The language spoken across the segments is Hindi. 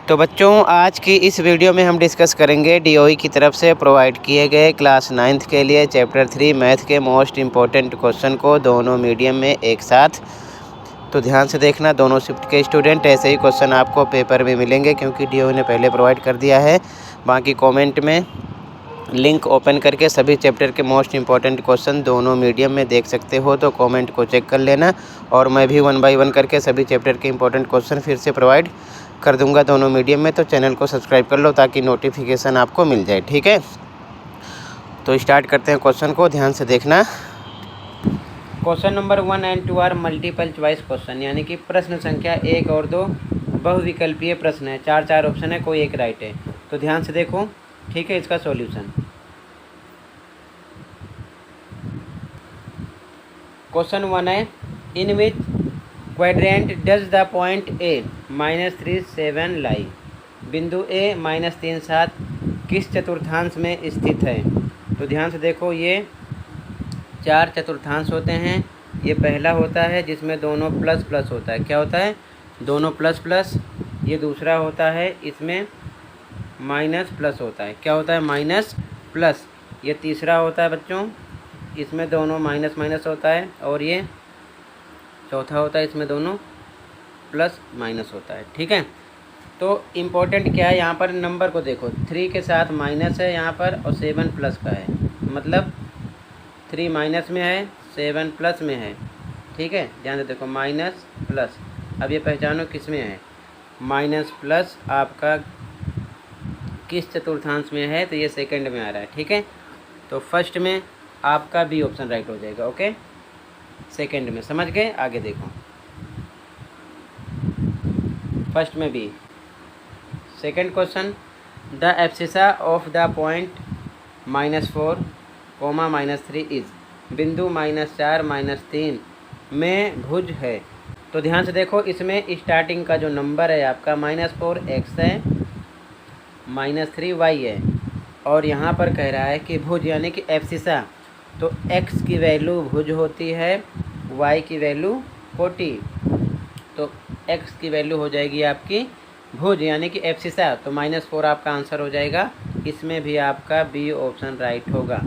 तो बच्चों आज की इस वीडियो में हम डिस्कस करेंगे डीओई की तरफ से प्रोवाइड किए गए क्लास 9th के लिए चैप्टर 3 मैथ के मोस्ट इम्पॉर्टेंट क्वेश्चन को दोनों मीडियम में एक साथ। तो ध्यान से देखना दोनों शिफ्ट के स्टूडेंट, ऐसे ही क्वेश्चन आपको पेपर में मिलेंगे क्योंकि डीओई ने पहले प्रोवाइड कर दिया है। बाकी कॉमेंट में लिंक ओपन करके सभी चैप्टर के मोस्ट इम्पॉर्टेंट क्वेश्चन दोनों मीडियम में देख सकते हो, तो कमेंट को चेक कर लेना। और मैं भी 1 बाय 1 करके सभी चैप्टर के इम्पोर्टेंट क्वेश्चन फिर से प्रोवाइड कर दूंगा दोनों मीडियम में। तो चैनल को सब्सक्राइब कर लो ताकि नोटिफिकेशन आपको मिल जाए, ठीक है। तो स्टार्ट करते हैं क्वेश्चन को, ध्यान से देखना। Question number 1 and 2 are multiple choice question, यानी कि प्रश्न संख्या 1 और 2 बहुविकल्पीय प्रश्न है। 4 ऑप्शन है, कोई एक राइट है। तो ध्यान से देखो, ठीक है। इसका सॉल्यूशन क्वेश्चन 1 है, in which quadrant does the point A -3 7 lie. बिंदु ए -3 7 किस चतुर्थांश में स्थित है। तो ध्यान से देखो, ये 4 चतुर्थांश होते हैं। ये पहला होता है जिसमें दोनों प्लस प्लस होता है। क्या होता है? दोनों प्लस प्लस। ये दूसरा होता है, इसमें माइनस प्लस होता है। क्या होता है? Minus plus. ये तीसरा होता है बच्चों, इसमें दोनों माइनस माइनस होता है। और ये चौथा होता है, इसमें दोनों प्लस माइनस होता है, ठीक है। तो इम्पोर्टेंट क्या है यहाँ पर, नंबर को देखो। 3 के साथ माइनस है यहाँ पर और 7 प्लस का है, मतलब 3 माइनस में है, 7 प्लस में है, ठीक है। ध्यान से देखो, माइनस प्लस। अब ये पहचानो किस में है। माइनस प्लस आपका किस चतुर्थांश में है, तो ये सेकंड में आ रहा है, ठीक है। तो फर्स्ट में आपका बी ऑप्शन राइट हो जाएगा, ओके। सेकंड में, समझ गए। आगे देखो, फर्स्ट में B. Second question, the abscissa of the point -4, -3 is. बिंदु -4 -3 में भुज है। तो ध्यान से देखो, इसमें स्टार्टिंग का जो नंबर है आपका -4 x है, -3 y है। और यहाँ पर कह रहा है कि भुज यानी कि एब्सिसा, तो x की वैल्यू भुज होती है, y की वैल्यू 40। तो x की वैल्यू हो जाएगी आपकी भुज यानी कि एब्सिसा। तो -4 आपका आंसर हो जाएगा। इसमें भी आपका बी ऑप्शन राइट होगा,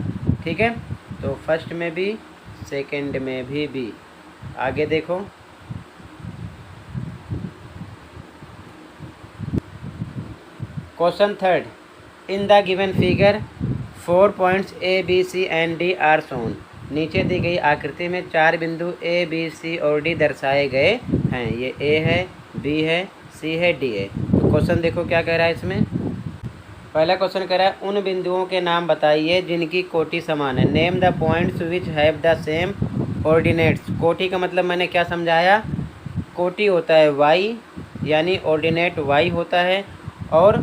ठीक है। तो फर्स्ट में भी, सेकंड में भी बी। आगे देखो, question third, in the given figure 4 points A B C and D are shown. नीचे दी गई आकृति में 4 बिंदु ए बी सी और डी दर्शाए गए हैं। ये ए है, बी है, सी है, डी है। तो क्वेश्चन देखो क्या कह रहा है इसमें। पहला क्वेश्चन कह रहा है, उन बिंदुओं के नाम बताइए जिनकी कोटि समान है। Name the points which have the same ordinates. कोटि का मतलब मैंने क्या समझाया, कोटि होता है y, यानी ऑर्डिनेट y होता है, और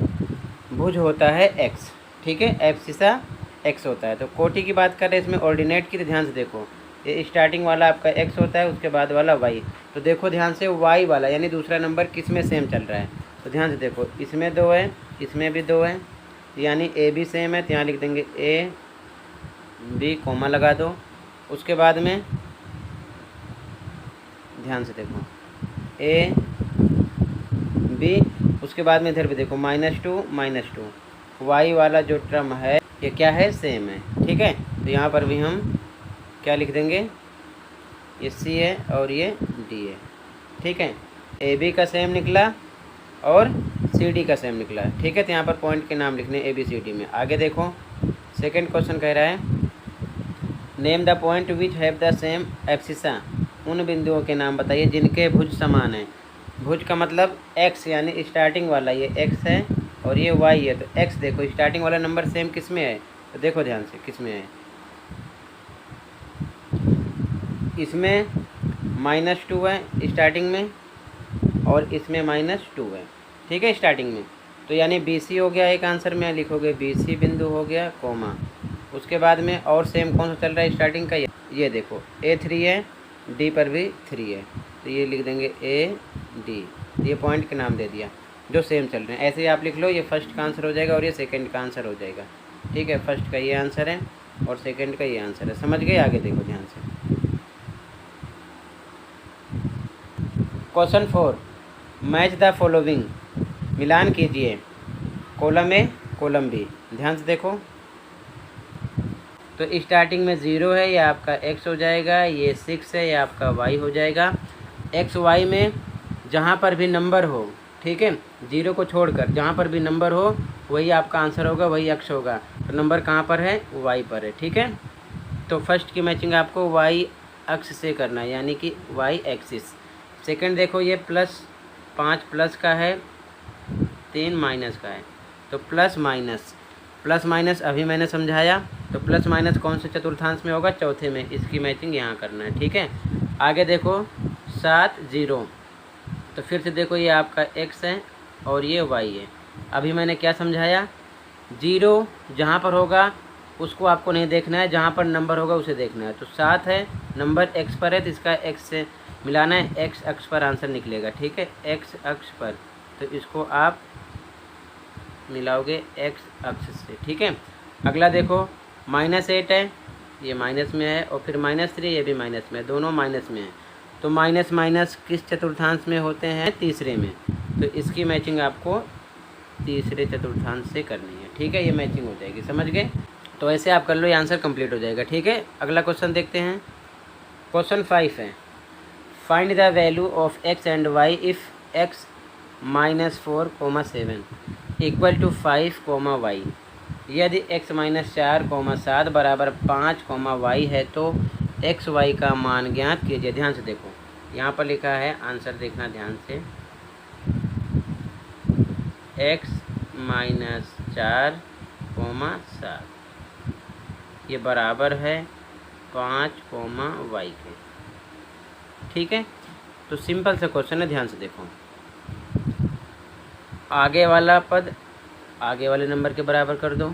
भुज होता है x, ठीक है। एब्सिसा x होता है। तो कोटि की बात कर रहे हैं इसमें ऑर्डिनेट की। तो ध्यान से देखो, ये स्टार्टिंग वाला आपका x होता है, उसके बाद वाला y। तो देखो ध्यान से, y वाला यानी दूसरा नंबर किस में सेम चल रहा है। तो ध्यान से देखो, इसमें 2 है, इसमें भी 2 है, यानी ए बी सेम है। तो यहाँ लिख देंगे ए बी, कोमा लगा दो। उसके बाद में ध्यान से देखो, ए बी, उसके बाद में इधर भी देखो -2 -2। वाई वाला जो टर्म है ये क्या है, सेम है, ठीक है। तो यहाँ पर भी हम क्या लिख देंगे, ये सी है और ये डी है, ठीक है। ए बी का सेम निकला और सी डी का सेम निकला, ठीक है। तो यहाँ पर पॉइंट के नाम लिखने ए बी सी डी में। आगे देखो, सेकंड क्वेश्चन कह रहा है, name the point which have the same abscissa. उन बिंदुओं के नाम बताइए जिनके भुज समान है। भुज का मतलब x, यानी स्टार्टिंग वाला ये x है और ये y है। तो x देखो, स्टार्टिंग वाला नंबर सेम किस में है, तो देखो ध्यान से किस में है, इसमें -2 है स्टार्टिंग में, और इसमें -2 है, ठीक है, स्टार्टिंग में। तो यानी BC हो गया एक आंसर में, लिखोगे BC बिंदु हो गया, कोमा। उसके बाद में और सेम कौन सा चल रहा है स्टार्टिंग का, ये देखो A3 है, D पर भी 3 है। तो ये लिख देंगे A D, ये पॉइंट के नाम दे दिया जो सेम चल रहे हैं। ऐसे ही आप लिख लो, ये फर्स्ट का आंसर हो जाएगा और ये सेकंड का आंसर हो जाएगा, ठीक है। फर्स्ट का ये आंसर है और सेकंड का ये आंसर है, समझ गए। आगे देखो ध्यान से, क्वेश्चन 4, मैच द फॉलोइंग। मिलान कीजिए कॉलम ए कॉलम बी। ध्यान से देखो, तो स्टार्टिंग में 0 है, ये आपका x हो जाएगा, ये 6 है, ये आपका y हो जाएगा। x y में जहाँ पर भी नंबर हो, ठीक है, 0 को छोड़कर जहाँ पर भी नंबर हो वही आपका आंसर होगा, वही अक्ष होगा। तो नंबर कहाँ पर है? y पर है, ठीक है। तो फर्स्ट की मैचिंग आपको y अक्ष से करना है, यानी कि y एक्सिस। सेकंड देखो, ये +5 प्लस का है, 3 माइनस का है। तो प्लस माइनस अभी मैंने समझाया। तो प्लस माइनस कौन से चतुर्थांश में होगा? चौथे में। इसकी मैचिंग यहाँ करना है, ठीक है। आगे देखो 7 0, तो फिर से देखो ये आपका x है और ये y है। अभी मैंने क्या समझाया? 0 जहाँ पर होगा उसको आपको नहीं देखना है, जहाँ पर नंबर होगा उसे देखना है। तो 7 है, नंबर x पर है, तो इसका x से मिलाना है, x अक्ष पर आंसर निकलेगा, ठीक है, x अक्ष पर। तो इसको आप मिलाओगे x अक्ष से, ठीक है। अगला देखो -8 है, ये माइनस में है, और फिर -3, ये भी माइनस में है, दोनों माइनस में है। तो माइनस माइनस किस चतुर्थांश में होते हैं? तीसरे में। तो इसकी मैचिंग आपको तीसरे चतुर्थांश से करनी है, ठीक है, ये मैचिंग हो जाएगी, समझ गए। तो ऐसे आप कर लो, ये आंसर कंप्लीट हो जाएगा, ठीक है। अगला क्वेश्चन देखते हैं। क्वेश्चन 5 है, find the value of x and y if x -4, 7 equal to 5, y। यदि x -4, 7 बराबर 5, y है तो x y का मान ज्ञात कीजिए। ध्यान से देखो, यहाँ पर लिखा है, आंसर देखना ध्यान से, x -4, 7 ये बराबर है 5, y के, ठीक है। तो सिंपल सा क्वेश्चन है, ध्यान से देखो। आगे वाला पद आगे वाले नंबर के बराबर कर दो,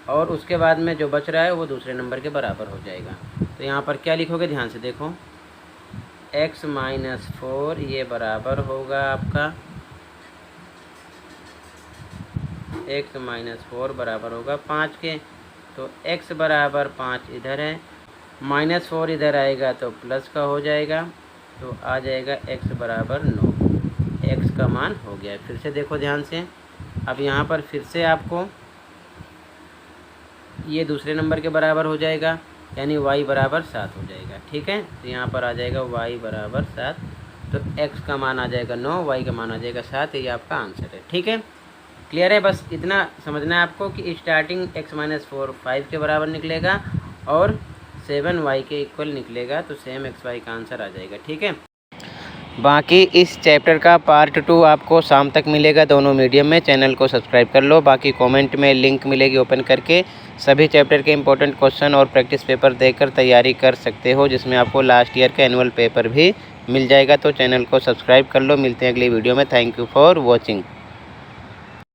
और उसके बाद में जो बच रहा है वो दूसरे नंबर के बराबर हो जाएगा। तो यहाँ पर क्या लिखोगे? ध्यान से देखो, x -4 ये बराबर होगा आपका, x -4 बराबर होगा 5 के। तो x बराबर 5 इधर है, -4 इधर आएगा तो प्लस का हो जाएगा, तो आ जाएगा x बराबर 9। x का मान हो गया। फिर से देखो ध्यान से, अब यहाँ पर फिर से आपको ये दूसरे नंबर के बराबर हो जाएगा, यानी y बराबर 7 हो जाएगा, ठीक है। तो यहाँ पर आ जाएगा y बराबर 7, तो x का मान आ जाएगा 9, y का मान आ जाएगा 7। ये आपका आंसर है, ठीक है। क्लियर है? बस इतना समझना है आपको कि स्टार्टिंग x -4 5 के बराबर निकलेगा और 7 y के इक्वल निकलेगा, तो सेम x y का आंसर आ जाएगा, ठीक है। बाकी इस चैप्टर का पार्ट 2 आपको शाम तक मिलेगा, दोनों मीडियम में। चैनल को सब्सक्राइब कर लो। बाकी कमेंट में लिंक मिलेगी, ओपन करके सभी चैप्टर के इंपॉर्टेंट क्वेश्चन और प्रैक्टिस पेपर देखकर तैयारी कर सकते हो, जिसमें आपको लास्ट ईयर का एनुअल पेपर भी मिल जाएगा। तो चैनल को सब्सक्राइब कर लो। मिलते हैं अगली वीडियो में। Thank you for watching.